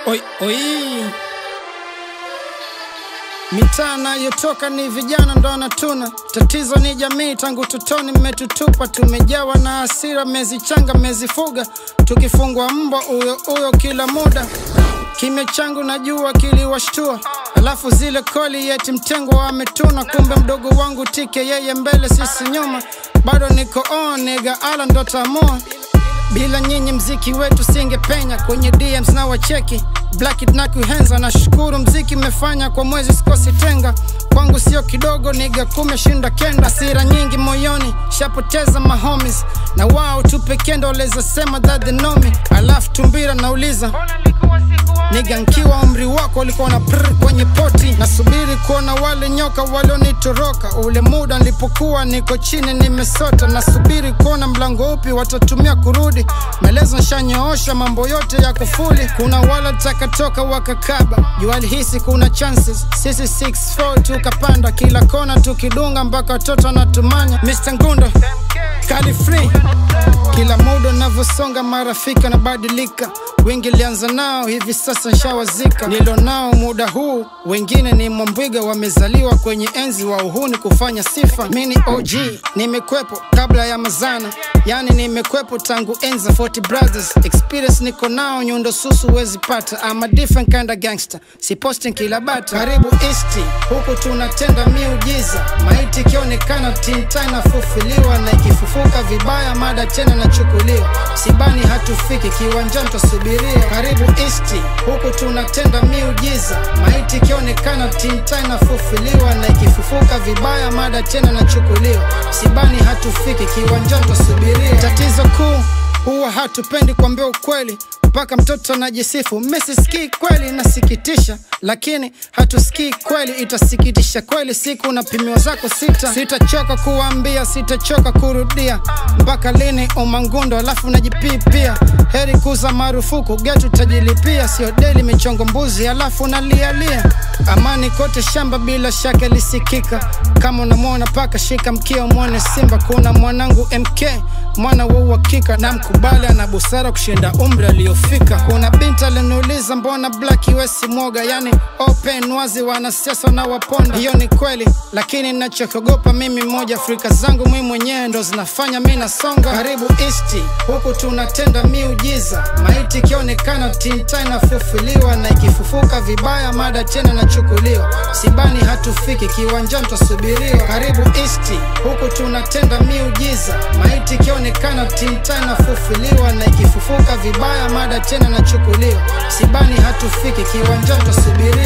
Oi, oi. Mitaa nayotoka ni vijana ndo wanatuna. Tatizo ni jamii tangu tutoni mmetutupa. Tumejawa na hasira, mezichanga, mezifuga. Tukifungwa mbwa uyo kila muda. Kimya changu najua kiliwashtua. Alafu zile koli yeti mtengo wametuna. Kumbe mdogo wangu tike yeye mbele sisi nyuma. Bado niko on nigga ala ndo tamua. Bila nyinyi mziki wetu singepenya. Kwenye DMs na wacheki Black it na kuhenza. Na shukuru mziki mefanya kwa mwezi sikosi tenga. Kwangu sio kidogo niga kumeshinda kenda. Hasira nyingi moyoni shapoteza mahomies. Na wao tu pekee ndo leza sema that they know me. Alafu tumbira nauliza niga nkiwa umri wako walikuwa na prr kwenye poti. Nasubiri kuona wale nyoka walionitoroka. Ule muda nilipokuwa niko chini nimesota. Nasubiri kuona mlango upi watatumia kurudi. Maelezo nshanyoosha mambo yote ya kufuli. Kuna wala takatoka wakakaba. Jua alihisi kuna chances. Sisi 6'4" tukapanda kila kona tukidunga mpaka watoto wanatumanya. Mr. Ngundo Kali free. Kila muda navosonga marafika na badilika. Wengi lianza nao hivi sasa nshawazika. Nilo nao muda huu wengine ni mwambwiga. Wamezaliwa kwenye enzi wa uhuni kufanya sifa. Mini OG nimekwepo kabla ya mazana. Yani nimekwepo tangu enza 40 brothers. Experience niko nao nyundo susu wezi pata. I'm a different kind of gangster. Si posting kila bata. Karibu Easti huku tunatenda miujiza. Maiti kionekana tinta inafufiliwa. Na ikifufuka vibaya mada tena nachukuliwa. Sibani hatufiki kiwanjani tusubiria. Karibu Easti huku tunatenda miujiza. Maiti kionekana tinta inafufiliwa. Na ikifufuka vibaya mada tena nachukuliwa. Sibani hatufiki kiwanjani tusubiria. Tatizo kuu huwa hatupendi kuambia ukweli. Mpaka mtoto najisifu mesisikii kweli. Nasikitisha lakini hatusikii kweli. Itasikitisha kweli siku unapimiwa zako sita. Sitachoka kuambia, sitachoka kurudia. Mpaka lini umangundo alafu najipipia. Heri kuza marufuku getu tajilipia. Sio deli michongo mbuzi alafu nalialia. Amani kote shamba bila shaka lisikika. Kama unamwona paka shika mkia umwone simba. Kuna mwanangu MK mwana wa uhakika. Na mkubali ana busara kushinda umri aliyofika. Kuna binti aliniuliza mbona Black wesi mwoga. Yani open wazi wanasiasa na waponda. Hiyo ni kweli lakini nachokogopa mimi moja. Afrika zangu mimi mwenyewe ndo zinafanya mimi nasonga. Karibu Easti huku tunatenda miujiza. Maiti kionekana tinta inafufiliwa. Na ikifufuka vibaya mada tena nachukuliwa. Sibani hatufiki kiwanjani tusubiria. Karibu Easti huku tunatenda miujiza. Maiti kionekana tinta inafufiliwa. Na ikifufuka vibaya mada tena nachukuliwa. Sibani hatufiki kiwanjani tusubiria.